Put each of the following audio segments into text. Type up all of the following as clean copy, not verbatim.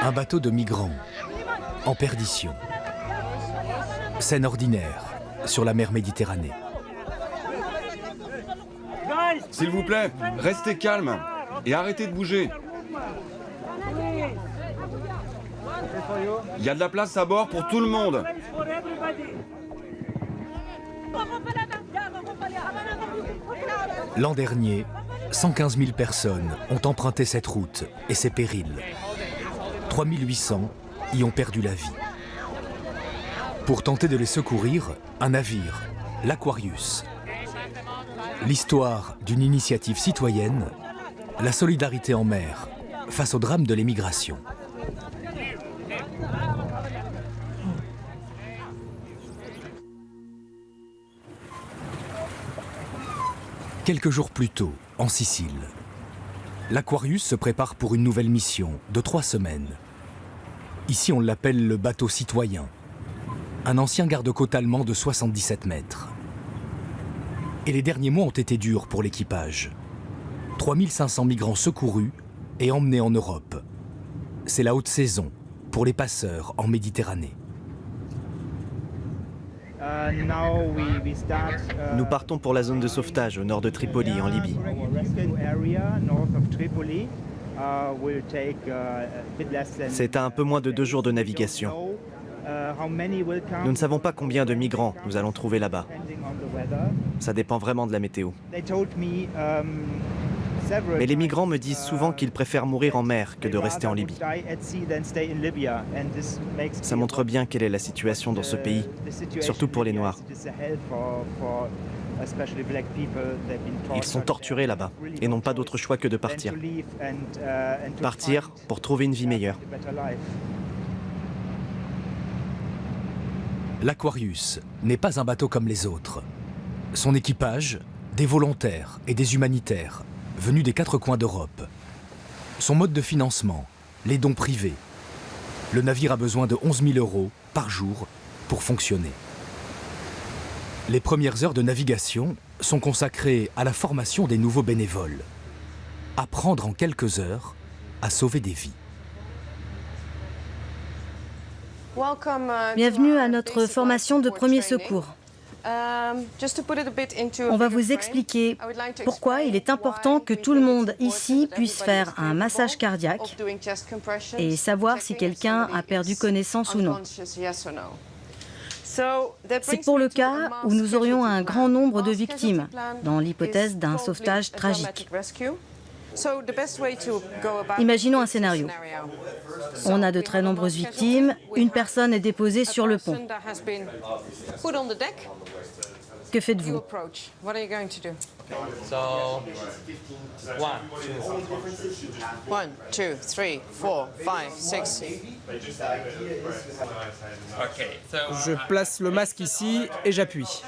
Un bateau de migrants, en perdition. Scène ordinaire, sur la mer Méditerranée. S'il vous plaît, restez calme et arrêtez de bouger. Il y a de la place à bord pour tout le monde. L'an dernier, 115 000 personnes ont emprunté cette route et ses périls. 3 800 y ont perdu la vie. Pour tenter de les secourir, un navire, l'Aquarius. L'histoire d'une initiative citoyenne, la solidarité en mer face au drame de l'émigration. Quelques jours plus tôt, en Sicile, l'Aquarius se prépare pour une nouvelle mission de 3 semaines. Ici, on l'appelle le bateau citoyen, un ancien garde-côte allemand de 77 mètres. Et les derniers mois ont été durs pour l'équipage. 3500 migrants secourus et emmenés en Europe. C'est la haute saison pour les passeurs en Méditerranée. Nous partons pour la zone de sauvetage au nord de Tripoli, en Libye. C'est à un peu moins de 2 jours de navigation. Nous ne savons pas combien de migrants nous allons trouver là-bas. Ça dépend vraiment de la météo. Mais les migrants me disent souvent qu'ils préfèrent mourir en mer que de rester en Libye. Ça montre bien quelle est la situation dans ce pays, surtout pour les Noirs. Ils sont torturés là-bas et n'ont pas d'autre choix que de partir. Partir pour trouver une vie meilleure. L'Aquarius n'est pas un bateau comme les autres. Son équipage, des volontaires et des humanitaires, venus des 4 coins d'Europe. Son mode de financement, les dons privés. Le navire a besoin de 11 000 € par jour pour fonctionner. Les premières heures de navigation sont consacrées à la formation des nouveaux bénévoles. Apprendre en quelques heures à sauver des vies. Bienvenue à notre formation de premier secours. On va vous expliquer pourquoi il est important que tout le monde ici puisse faire un massage cardiaque et savoir si quelqu'un a perdu connaissance ou non. C'est pour le cas où nous aurions un grand nombre de victimes, dans l'hypothèse d'un sauvetage tragique. Imaginons un scénario. On a de très nombreuses victimes, une personne est déposée sur le pont. Que faites-vous? Je place le masque ici et j'appuie.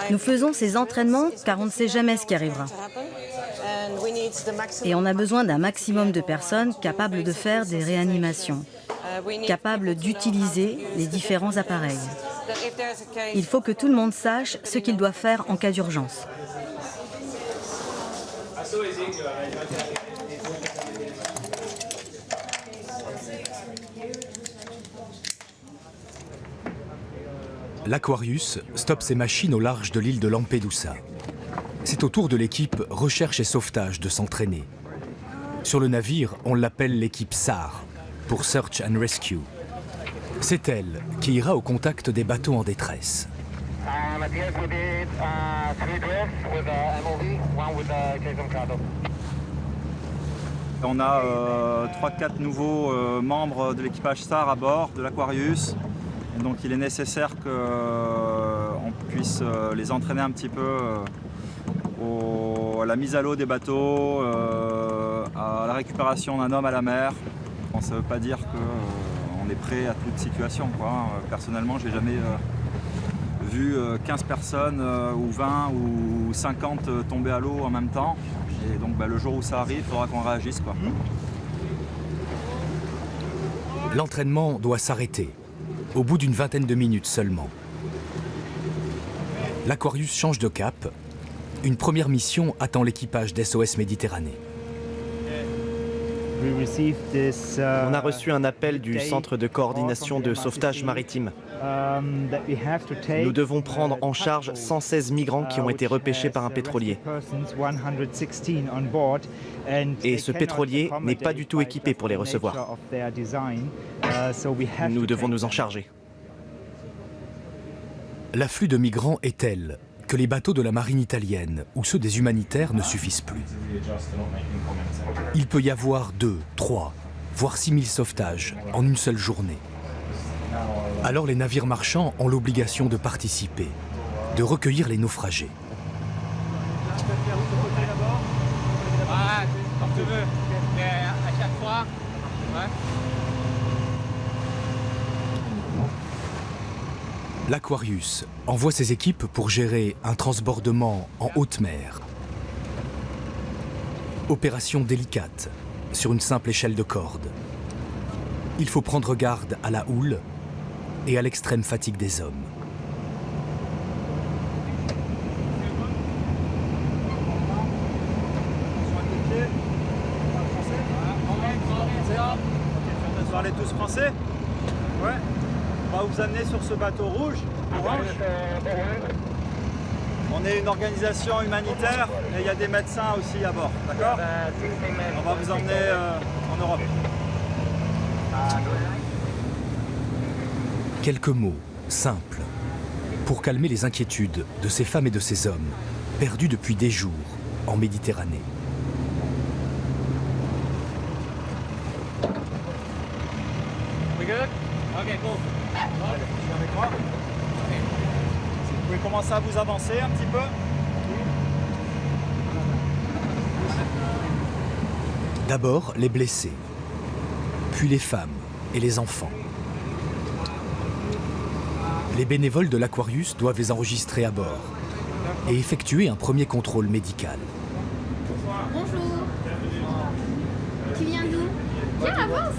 Nous faisons ces entraînements car on ne sait jamais ce qui arrivera. Et on a besoin d'un maximum de personnes capables de faire des réanimations, capables d'utiliser les différents appareils. Il faut que tout le monde sache ce qu'il doit faire en cas d'urgence. L'Aquarius stoppe ses machines au large de l'île de Lampedusa. C'est au tour de l'équipe Recherche et Sauvetage de s'entraîner. Sur le navire, on l'appelle l'équipe SAR, pour Search and Rescue. C'est elle qui ira au contact des bateaux en détresse. On a 3-4 nouveaux membres de l'équipage SAR à bord de l'Aquarius. Donc il est nécessaire qu'on puisse les entraîner un petit peu à la mise à l'eau des bateaux, à la récupération d'un homme à la mer. Bon, ça ne veut pas dire qu'on est prêt à toute situation, quoi. Personnellement, je n'ai jamais vu 15 personnes ou 20 ou 50 tomber à l'eau en même temps. Et donc le jour où ça arrive, il faudra qu'on réagisse, quoi. L'entraînement doit s'arrêter, au bout d'une vingtaine de minutes seulement. L'Aquarius change de cap. Une première mission attend l'équipage d'SOS Méditerranée. On a reçu un appel du Centre de coordination de sauvetage maritime. Nous devons prendre en charge 116 migrants qui ont été repêchés par un pétrolier. Et ce pétrolier n'est pas du tout équipé pour les recevoir. Nous devons nous en charger. L'afflux de migrants est tel que les bateaux de la marine italienne ou ceux des humanitaires ne suffisent plus. Il peut y avoir 2, 3, voire 6000 sauvetages en une seule journée. Alors les navires marchands ont l'obligation de participer, de recueillir les naufragés. L'Aquarius envoie ses équipes pour gérer un transbordement en haute mer. Opération délicate, sur une simple échelle de corde. Il faut prendre garde à la houle et à l'extrême fatigue des hommes. Vous parlez tous français? Ouais. On va vous amener sur ce bateau rouge, orange. On est une organisation humanitaire et il y a des médecins aussi à bord, d'accord? On va vous emmener en Europe. Quelques mots, simples, pour calmer les inquiétudes de ces femmes et de ces hommes, perdus depuis des jours en Méditerranée. We good? Okay, cool. Avec moi. Vous pouvez commencer à vous avancer un petit peu. D'abord les blessés, puis les femmes et les enfants. Les bénévoles de l'Aquarius doivent les enregistrer à bord et effectuer un premier contrôle médical. Bonjour. Tu viens d'où? Viens, avance.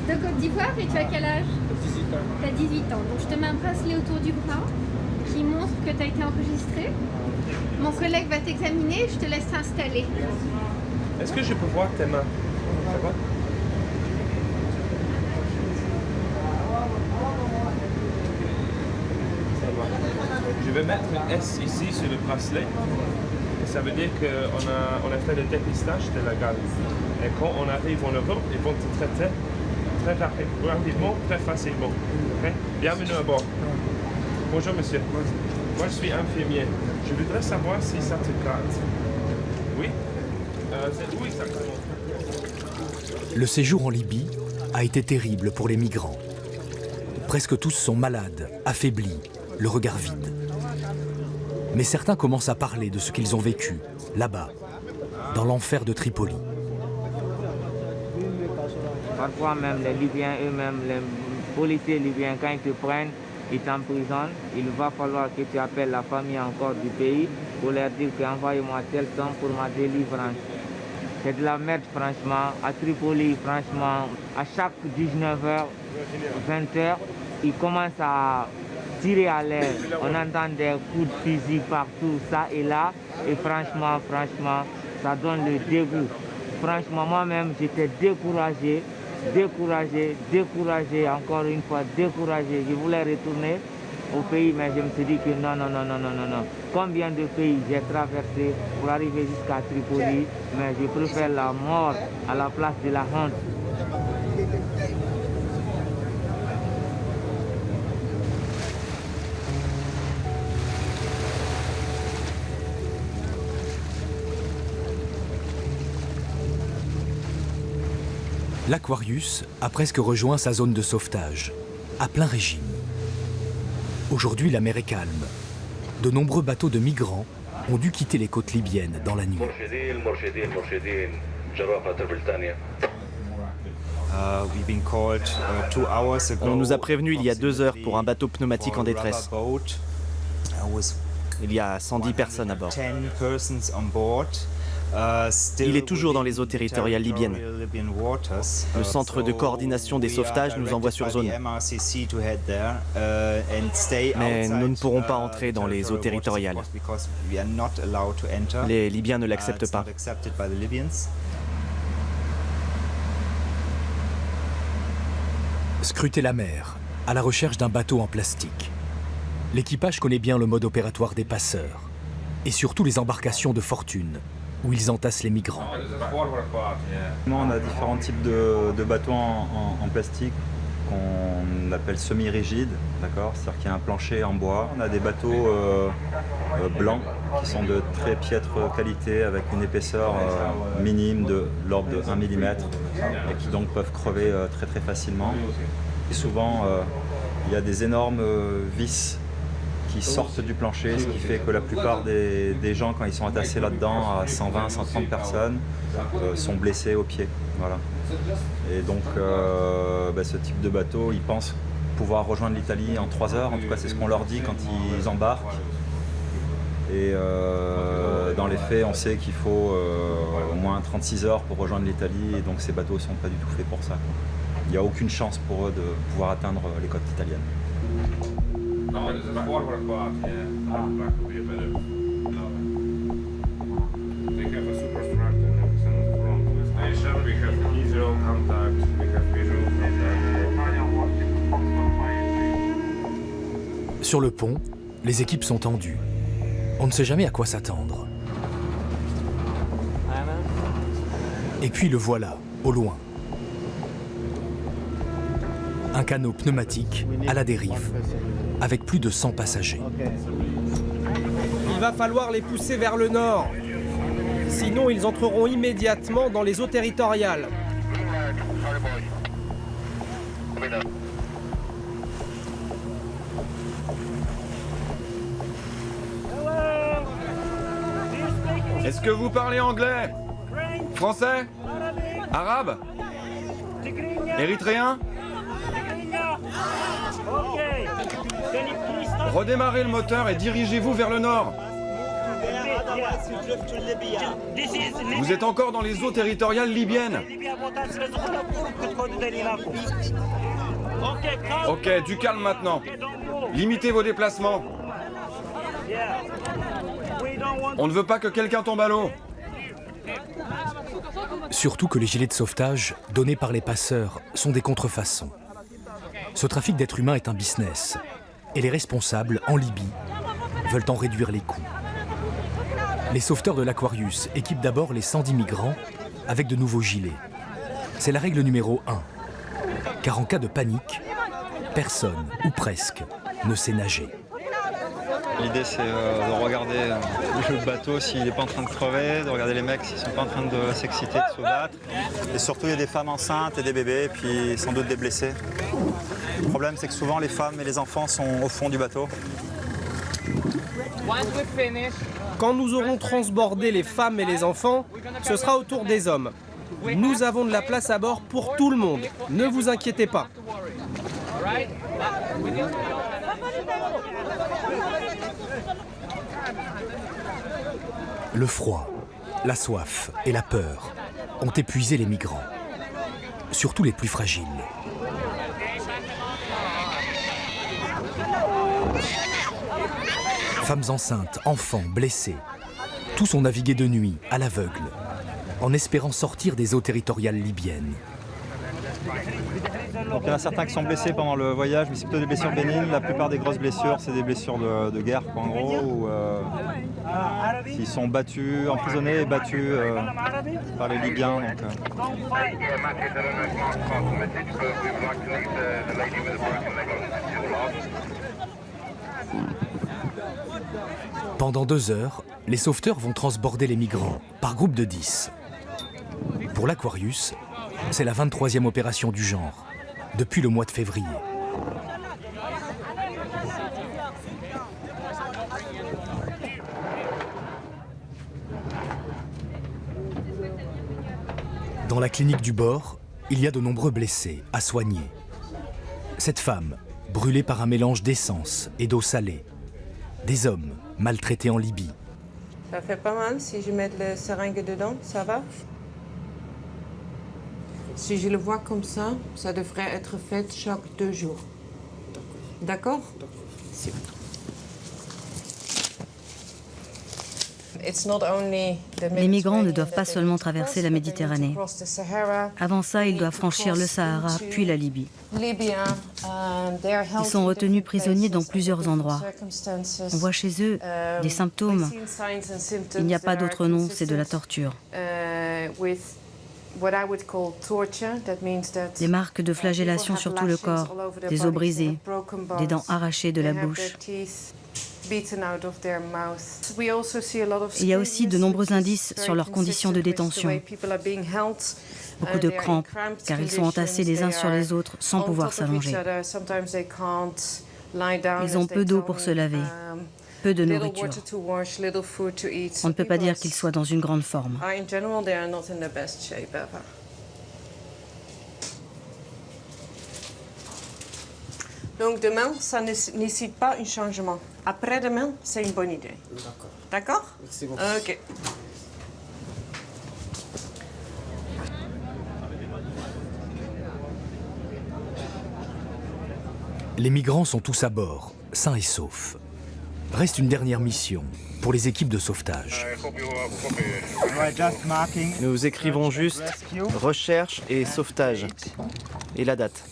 De Côte d'Ivoire et tu as quel âge? 18 ans. Tu as 18 ans. Donc je te mets un bracelet autour du bras qui montre que tu as été enregistré. Mon collègue va t'examiner, je te laisse t'installer. Est-ce que je peux voir tes mains? Ça va? Ça va. Je vais mettre un S ici sur le bracelet. Et ça veut dire qu'on a fait le dépistage de la gale. Et quand on arrive en Europe, ils vont te traiter très rapidement, très facilement. Okay? Bienvenue à bord. Bonjour monsieur. Moi je suis infirmier. Je voudrais savoir si ça te gratte. Oui? C'est où exactement? Le séjour en Libye a été terrible pour les migrants. Presque tous sont malades, affaiblis, le regard vide. Mais certains commencent à parler de ce qu'ils ont vécu, là-bas, dans l'enfer de Tripoli. Parfois même les Libyens eux-mêmes, les policiers libyens, quand ils te prennent, ils t'emprisonnent. Il va falloir que tu appelles la famille encore du pays pour leur dire qu'envoyez-moi telle somme pour ma délivrance. C'est de la merde franchement. À Tripoli, franchement, à chaque 19h, 20h, ils commencent à tirer à l'air. On entend des coups de fusil partout, ça et là. Et franchement, ça donne le dégoût. Franchement, moi-même, j'étais découragé, encore une fois, découragé. Je voulais retourner au pays, mais je me suis dit que non. Combien de pays j'ai traversé pour arriver jusqu'à Tripoli, mais je préfère la mort à la place de la honte. L'Aquarius a presque rejoint sa zone de sauvetage, à plein régime. Aujourd'hui, la mer est calme. De nombreux bateaux de migrants ont dû quitter les côtes libyennes dans la nuit. On nous a prévenus il y a 2 heures pour un bateau pneumatique en détresse. Il y a 110 personnes à bord. Il est toujours dans les eaux territoriales libyennes. Le centre de coordination des sauvetages nous envoie sur zone. Mais nous ne pourrons pas entrer dans les eaux territoriales. Les Libyens ne l'acceptent pas. Scruter la mer, à la recherche d'un bateau en plastique. L'équipage connaît bien le mode opératoire des passeurs, et surtout les embarcations de fortune, où ils entassent les migrants. On a différents types de bateaux en plastique qu'on appelle semi-rigides, d'accord ? C'est-à-dire qu'il y a un plancher en bois. On a des bateaux blancs qui sont de très piètre qualité avec une épaisseur minime de l'ordre de 1 mm et qui donc peuvent crever très très facilement. Et souvent, il y a des énormes vis qui sortent du plancher, ce qui fait que la plupart des gens, quand ils sont entassés là-dedans, à 120, 130 personnes, sont blessés aux pieds. Voilà. Et donc, ce type de bateau, ils pensent pouvoir rejoindre l'Italie en 3 heures. En tout cas, c'est ce qu'on leur dit quand ils embarquent. Et dans les faits, on sait qu'il faut au moins 36 heures pour rejoindre l'Italie. Et donc, ces bateaux ne sont pas du tout faits pour ça. Il n'y a aucune chance pour eux de pouvoir atteindre les côtes italiennes. Sur le pont, les équipes sont tendues. On ne sait jamais à quoi s'attendre. Et puis le voilà, au loin. Un canot pneumatique à la dérive, avec plus de 100 passagers. Il va falloir les pousser vers le nord. Sinon, ils entreront immédiatement dans les eaux territoriales. Est-ce que vous parlez anglais? Français? Arabe? Érythréen? Redémarrez le moteur et dirigez-vous vers le nord. Vous êtes encore dans les eaux territoriales libyennes. Ok, du calme maintenant. Limitez vos déplacements. On ne veut pas que quelqu'un tombe à l'eau. Surtout que les gilets de sauvetage, donnés par les passeurs, sont des contrefaçons. Ce trafic d'êtres humains est un business. Et les responsables, en Libye, veulent en réduire les coûts. Les sauveteurs de l'Aquarius équipent d'abord les 110 migrants avec de nouveaux gilets. C'est la règle numéro 1. Car en cas de panique, personne, ou presque, ne sait nager. L'idée, c'est de regarder le bateau s'il n'est pas en train de crever, de regarder les mecs s'ils ne sont pas en train de s'exciter, de se battre. Et surtout, il y a des femmes enceintes et des bébés, et puis sans doute des blessés. Le problème, c'est que souvent, les femmes et les enfants sont au fond du bateau. Quand nous aurons transbordé les femmes et les enfants, ce sera au tour des hommes. Nous avons de la place à bord pour tout le monde. Ne vous inquiétez pas. Le froid, la soif et la peur ont épuisé les migrants, surtout les plus fragiles. Femmes enceintes, enfants, blessés, tous ont navigué de nuit, à l'aveugle, en espérant sortir des eaux territoriales libyennes. Donc, il y en a certains qui sont blessés pendant le voyage, mais c'est plutôt des blessures bénignes. La plupart des grosses blessures, c'est des blessures de guerre, en gros, ou ils sont battus, emprisonnés et battus par les Libyens. Pendant 2 heures, les sauveteurs vont transborder les migrants, par groupe de 10. Pour l'Aquarius, c'est la 23e opération du genre, depuis le mois de février. Dans la clinique du bord, il y a de nombreux blessés à soigner. Cette femme, brûlée par un mélange d'essence et d'eau salée. Des hommes maltraités en Libye. Ça fait pas mal si je mets le seringue dedans, ça va? Si je le vois comme ça devrait être fait chaque 2 jours. D'accord? Les migrants ne doivent pas seulement traverser la Méditerranée. Avant ça, ils doivent franchir le Sahara, puis la Libye. Ils sont retenus prisonniers dans plusieurs endroits. On voit chez eux des symptômes. Il n'y a pas d'autre nom, c'est de la torture. Des marques de flagellation sur tout le corps, des os brisés, des dents arrachées de la bouche. Il y a aussi de nombreux indices sur leurs conditions de détention. Beaucoup de crampes, car ils sont entassés les uns sur les autres sans pouvoir s'allonger. Ils ont peu d'eau pour se laver, peu de nourriture. On ne peut pas dire qu'ils soient dans une grande forme. Donc demain, ça ne nécessite pas un changement. Après-demain, c'est une bonne idée. D'accord. Merci beaucoup. Ok. Les migrants sont tous à bord, sains et saufs. Reste une dernière mission pour les équipes de sauvetage. Nous écrivons juste recherche et sauvetage et la date.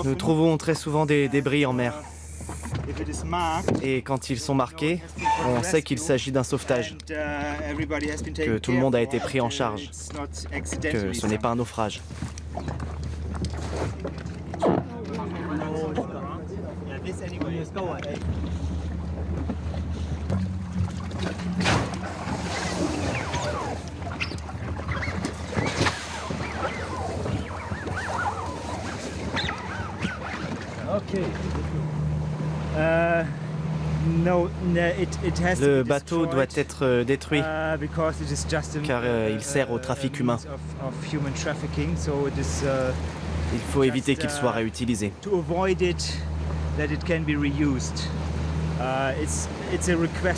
Nous trouvons très souvent des débris en mer. Et quand ils sont marqués, on sait qu'il s'agit d'un sauvetage, que tout le monde a été pris en charge, que ce n'est pas un naufrage. Le bateau doit être détruit car il sert au trafic humain. Il faut éviter qu'il soit réutilisé.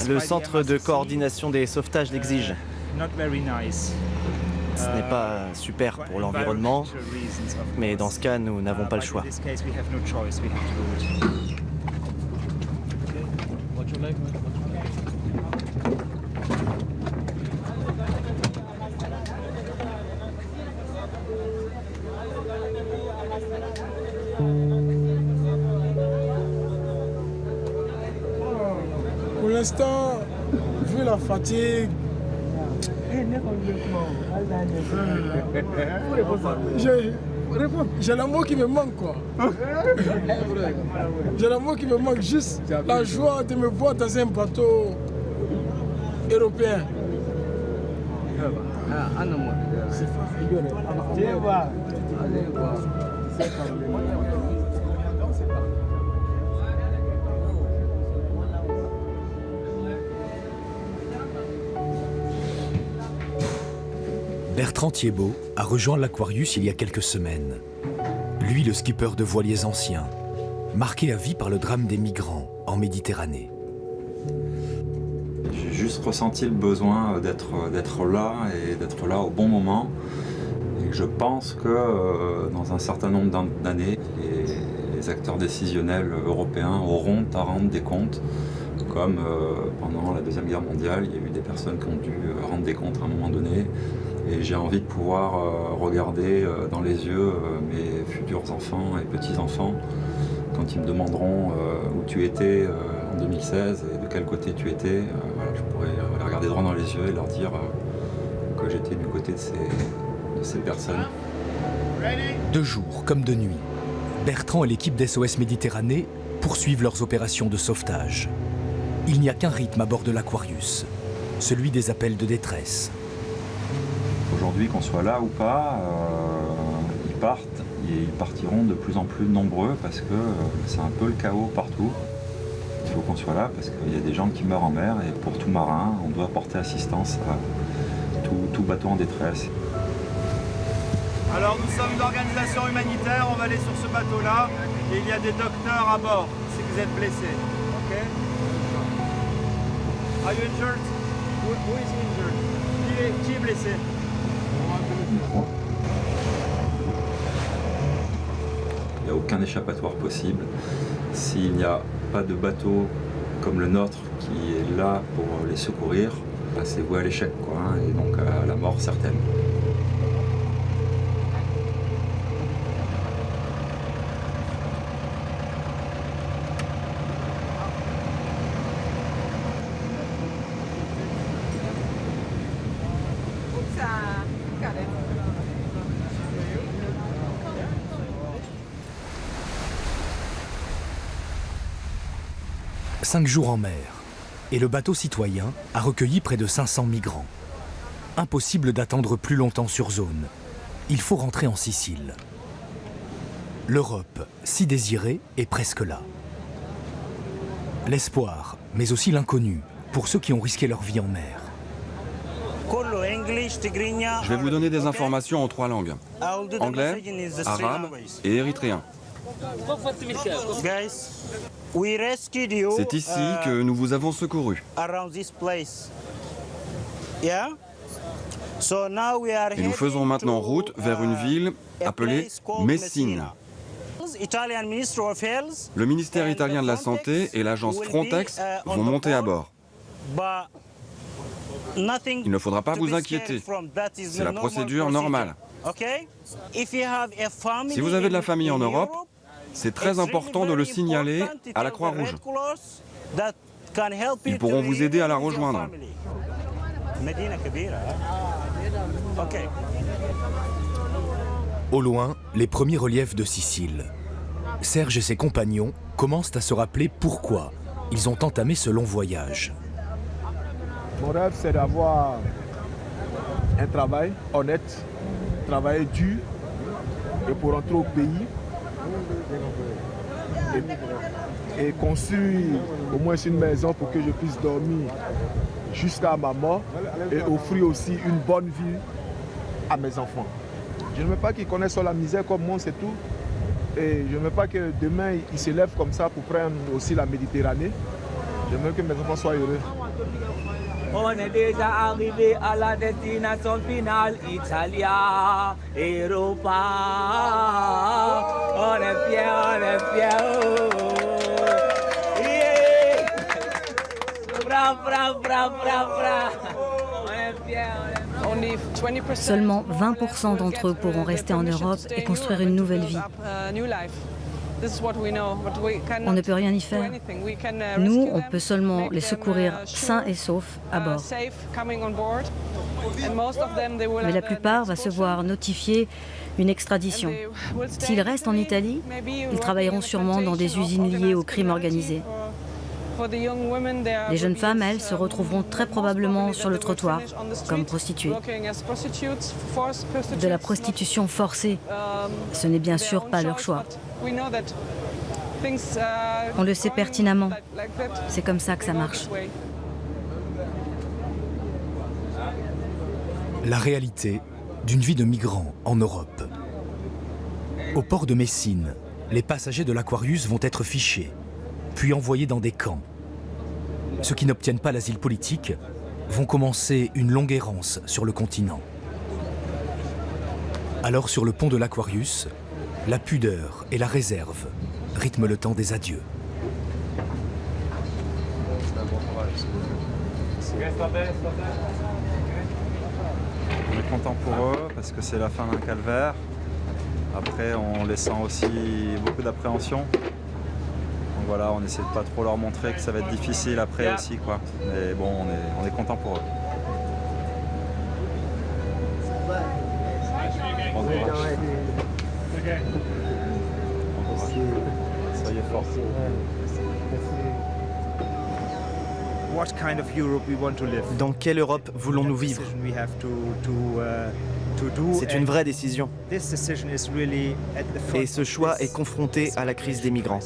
Le centre de coordination des sauvetages l'exige. Ce n'est pas super pour l'environnement, mais dans ce cas, nous n'avons pas le choix. Pour l'instant, vu la fatigue, j'ai l'amour qui me manque, quoi. J'ai l'amour qui me manque, juste la joie de me voir dans un bateau européen. Bertrand Thiebaud a rejoint l'Aquarius il y a quelques semaines. Lui, le skipper de voiliers anciens, marqué à vie par le drame des migrants en Méditerranée. J'ai juste ressenti le besoin d'être là et d'être là au bon moment. Et je pense que dans un certain nombre d'années, les acteurs décisionnels européens auront à rendre des comptes. Comme pendant la Deuxième Guerre mondiale, il y a eu des personnes qui ont dû rendre des comptes à un moment donné. Et j'ai envie de pouvoir regarder dans les yeux mes futurs enfants et petits-enfants quand ils me demanderont où tu étais en 2016 et de quel côté tu étais. Voilà, je pourrais les regarder droit dans les yeux et leur dire que j'étais du côté de ces personnes. De jour comme de nuit, Bertrand et l'équipe d'SOS Méditerranée poursuivent leurs opérations de sauvetage. Il n'y a qu'un rythme à bord de l'Aquarius, celui des appels de détresse. Aujourd'hui, qu'on soit là ou pas, ils partent et ils partiront de plus en plus nombreux parce que c'est un peu le chaos partout. Il faut qu'on soit là parce qu'il y a des gens qui meurent en mer et pour tout marin, on doit porter assistance à tout bateau en détresse. Alors nous sommes une organisation humanitaire, on va aller sur ce bateau-là et il y a des docteurs à bord si vous êtes blessés. Are you injured? Who is injured? Qui est blessé? Il n'y a aucun échappatoire possible. S'il n'y a pas de bateau comme le nôtre qui est là pour les secourir, c'est voué à l'échec, quoi, hein, et donc à la mort certaine. Cinq jours en mer, et le bateau citoyen a recueilli près de 500 migrants. Impossible d'attendre plus longtemps sur zone. Il faut rentrer en Sicile. L'Europe, si désirée, est presque là. L'espoir, mais aussi l'inconnu, pour ceux qui ont risqué leur vie en mer. Je vais vous donner des informations en 3 langues. Anglais, arabe et érythréen. C'est ici que nous vous avons secouru. Et nous faisons maintenant route vers une ville appelée Messine. Le ministère italien de la Santé et l'agence Frontex vont monter à bord. Il ne faudra pas vous inquiéter. C'est la procédure normale. Si vous avez de la famille en Europe, c'est très important de le signaler à la Croix-Rouge. Ils pourront vous aider à la rejoindre. Au loin, les premiers reliefs de Sicile. Serge et ses compagnons commencent à se rappeler pourquoi ils ont entamé ce long voyage. Mon rêve, c'est d'avoir un travail honnête, travailler dur, et pour rentrer au pays et construire au moins une maison pour que je puisse dormir jusqu'à ma mort et offrir aussi une bonne vie à mes enfants. Je ne veux pas qu'ils connaissent la misère comme moi, c'est tout. Et je ne veux pas que demain ils se lèvent comme ça pour prendre aussi la Méditerranée. Je veux que mes enfants soient heureux. On est déjà arrivé à la destination finale, Italia, Europa. On est fiers, on est fiers. Oh. Yeah. Bra, bra, bra, bra, bra. On est fiers, on est fiers. Seulement 20% d'entre eux pourront rester en Europe et construire une nouvelle vie. On ne peut rien y faire. Nous, on peut seulement les secourir sains et saufs à bord. Mais la plupart va se voir notifier une extradition. S'ils restent en Italie, ils travailleront sûrement dans des usines liées au crime organisé. Les jeunes femmes, elles, se retrouveront très probablement sur le trottoir, comme prostituées. De la prostitution forcée, ce n'est bien sûr pas leur choix. On le sait pertinemment. C'est comme ça que ça marche. La réalité d'une vie de migrants en Europe. Au port de Messine, les passagers de l'Aquarius vont être fichés, puis envoyés dans des camps. Ceux qui n'obtiennent pas l'asile politique vont commencer une longue errance sur le continent. Alors sur le pont de l'Aquarius, la pudeur et la réserve rythment le temps des adieux. On est content pour eux parce que c'est la fin d'un calvaire. Après, on les sent aussi beaucoup d'appréhension. Donc voilà, on essaie de pas trop leur montrer que ça va être difficile après aussi, quoi. Mais bon, on est content pour eux. Bon courage. Soyez forts. Dans quelle Europe voulons-nous vivre? C'est une vraie décision. Et ce choix est confronté à la crise des migrants.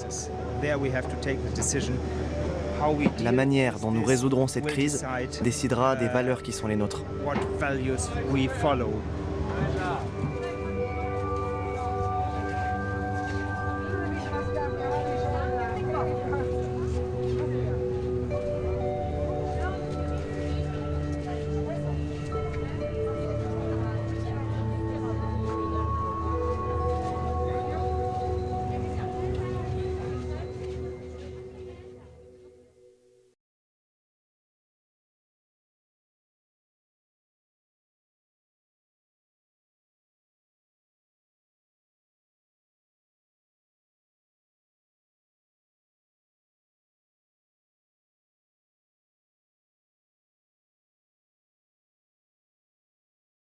La manière dont nous résoudrons cette crise décidera des valeurs qui sont les nôtres.